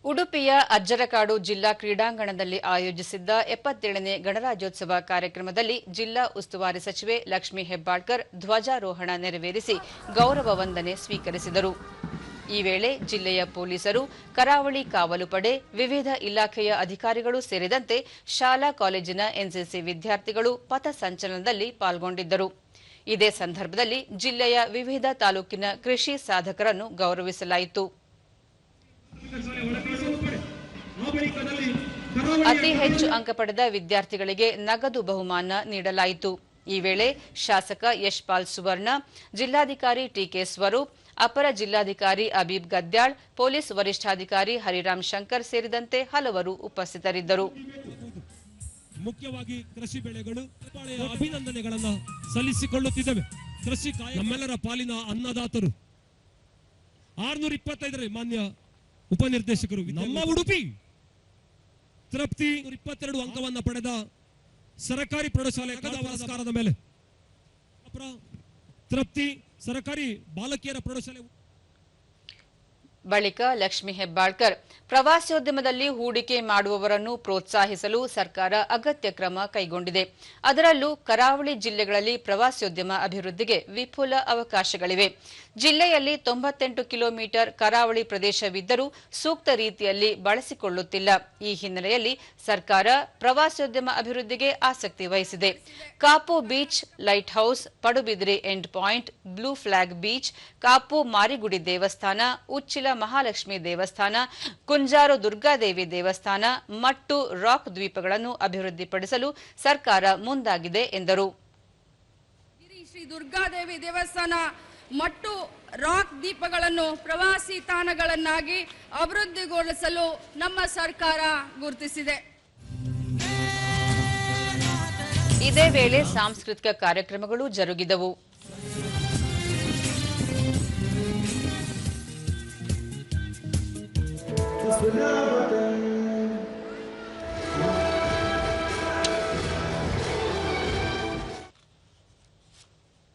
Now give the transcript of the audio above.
ಉಡುಪಿಯ ಅಜ್ಜರಕಾಡು ಜಿಲ್ಲಾ ಕ್ರೀಡಾಂಗಣದಲ್ಲಿ ಆಯೋಜಿಸಿದ್ದ 77ನೇ ಗಣರಾಜ್ಯೋತ್ಸವ ಕಾರ್ಯಕ್ರಮದಲ್ಲಿ ಜಿಲ್ಲಾ ಉಸ್ತುವಾರಿ ಸಚಿವೆ ಲಕ್ಷ್ಮೀ ಹೆಬ್ಬಾಳ್ಕರ್ ಧ್ವಜಾರೋಹಣ ನೆರವೇರಿಸಿ ಗೌರವ ವಂದನೆ ಸ್ವೀಕರಿಸಿದರು. ಈ ವೇಳೆ ಜಿಲ್ಲೆಯ ಪೊಲೀಸರು, ಕರಾವಳಿ ಕಾವಲು ಪಡೆ, ವಿವಿಧ ಇಲಾಖೆಯ ಅಧಿಕಾರಿಗಳು ಸೇರಿದಂತೆ ಶಾಲಾ ಕಾಲೇಜಿನ ಎನ್ಸಿಸಿ ವಿದ್ಯಾರ್ಥಿಗಳು ಪಥಸಂಚಲನದಲ್ಲಿ ಪಾಲ್ಗೊಂಡಿದ್ದರು. ಇದೇ ಸಂದರ್ಭದಲ್ಲಿ ಜಿಲ್ಲೆಯ ವಿವಿಧ ತಾಲೂಕಿನ ಕೃಷಿ ಸಾಧಕರನ್ನು ಗೌರವಿಸಲಾಯಿತು. ಅತಿ ಹೆಚ್ಚು ಅಂಕ ಪಡೆದ ವಿದ್ಯಾರ್ಥಿಗಳಿಗೆ ನಗದು ಬಹುಮಾನ ನೀಡಲಾಯಿತು. ಈ ವೇಳೆ ಶಾಸಕ ಯಶ್ಪಾಲ್ ಸುವರ್ಣ, ಜಿಲ್ಲಾಧಿಕಾರಿ ಟಿಕೆ ಸ್ವರೂಪ್, ಅಪರ ಜಿಲ್ಲಾಧಿಕಾರಿ ಅಬೀಬ್ ಗದ್ಯಾಳ್, ಪೊಲೀಸ್ ವರಿಷ್ಠಾಧಿಕಾರಿ ಹರಿರಾಮ್ ಶಂಕರ್ ಸೇರಿದಂತೆ ಹಲವರು ಉಪಸ್ಥಿತರಿದ್ದರು. ಮುಖ್ಯವಾಗಿ ಕೃಷಿ ಬೆಳೆಗಳು ಅಭಿನಂದನೆಗಳನ್ನು ಸಲ್ಲಿಸಿಕೊಳ್ಳುತ್ತಿದ್ದೇವೆ. ಕೃಷಿ ನಮ್ಮೆಲ್ಲರ ಪಾಲಿನ ಅನ್ನದಾತರು 625 ಮಾನ್ಯ ಉಪನಿರ್ದೇಶಕರು ನಮ್ಮ ಉಡುಪಿ ತೃಪ್ತಿ 22 ಅಂಕವನ್ನು ಪಡೆದ ಸರ್ಕಾರಿ ಪ್ರೌಢಶಾಲೆ ಪುರಸ್ಕಾರದ ಮೇಲೆ ತೃಪ್ತಿ ಸರ್ಕಾರಿ ಬಾಲಕಿಯರ ಪ್ರೌಢಶಾಲೆ. ಬಳಿಕ ಲಕ್ಷ್ಮೀ ಹೆಬ್ಬಾಳ್ಕರ್, ಪ್ರವಾಸೋದ್ಯಮದಲ್ಲಿ ಹೂಡಿಕೆ ಮಾಡುವವರನ್ನು ಪ್ರೋತ್ಸಾಹಿಸಲು ಸರ್ಕಾರ ಅಗತ್ಯ ಕ್ರಮ ಕೈಗೊಂಡಿದೆ. ಅದರಲ್ಲೂ ಕರಾವಳಿ ಜಿಲ್ಲೆಗಳಲ್ಲಿ ಪ್ರವಾಸೋದ್ಯಮ ಅಭಿವೃದ್ಧಿಗೆ ವಿಪುಲ ಅವಕಾಶಗಳಿವೆ. ಜಿಲ್ಲೆಯಲ್ಲಿ 98 ಕಿಲೋಮೀಟರ್ ಕರಾವಳಿ ಪ್ರದೇಶವಿದ್ದರೂ ಸೂಕ್ತ ರೀತಿಯಲ್ಲಿ ಬಳಸಿಕೊಳ್ಳುತ್ತಿಲ್ಲ. ಈ ಹಿನ್ನೆಲೆಯಲ್ಲಿ ಸರ್ಕಾರ ಪ್ರವಾಸೋದ್ಯಮ ಅಭಿವೃದ್ಧಿಗೆ ಆಸಕ್ತಿ ವಹಿಸಿದೆ. Kapu beach, lighthouse, Padubidri end point, blue flag beach, Kapu Marigudi ದೇವಸ್ಥಾನ, ಉಚ್ಚಿಲ ಮಹಾಲಕ್ಷ್ಮಿ ದೇವಸ್ಥಾನ, ಕುಂಜಾರು ದುರ್ಗಾದೇವಿ ದೇವಸ್ಥಾನ, ಮಟ್ಟು ರಾಕ್ ದ್ವೀಪಗಳನ್ನು ಅಭಿವೃದ್ಧಿಪಡಿಸಲು ಸರ್ಕಾರ ಮುಂದಾಗಿದೆ ಎಂದರು. ಶ್ರೀ ದುರ್ಗಾದೇವಿ ದೇವಸ್ಥಾನ, ಮಟ್ಟು ರಾಕ್ ದ್ವೀಪಗಳನ್ನು ಪ್ರವಾಸಿ ತಾಣಗಳನ್ನಾಗಿ ಅಭಿವೃದ್ಧಿಗೊಳಿಸಲು ನಮ್ಮ ಸರ್ಕಾರ ಗುರುತಿಸಿದೆ. ಇದೇ ವೇಳೆ ಸಾಂಸ್ಕೃತಿಕ ಕಾರ್ಯಕ್ರಮಗಳು ಜರುಗಿದವು. Just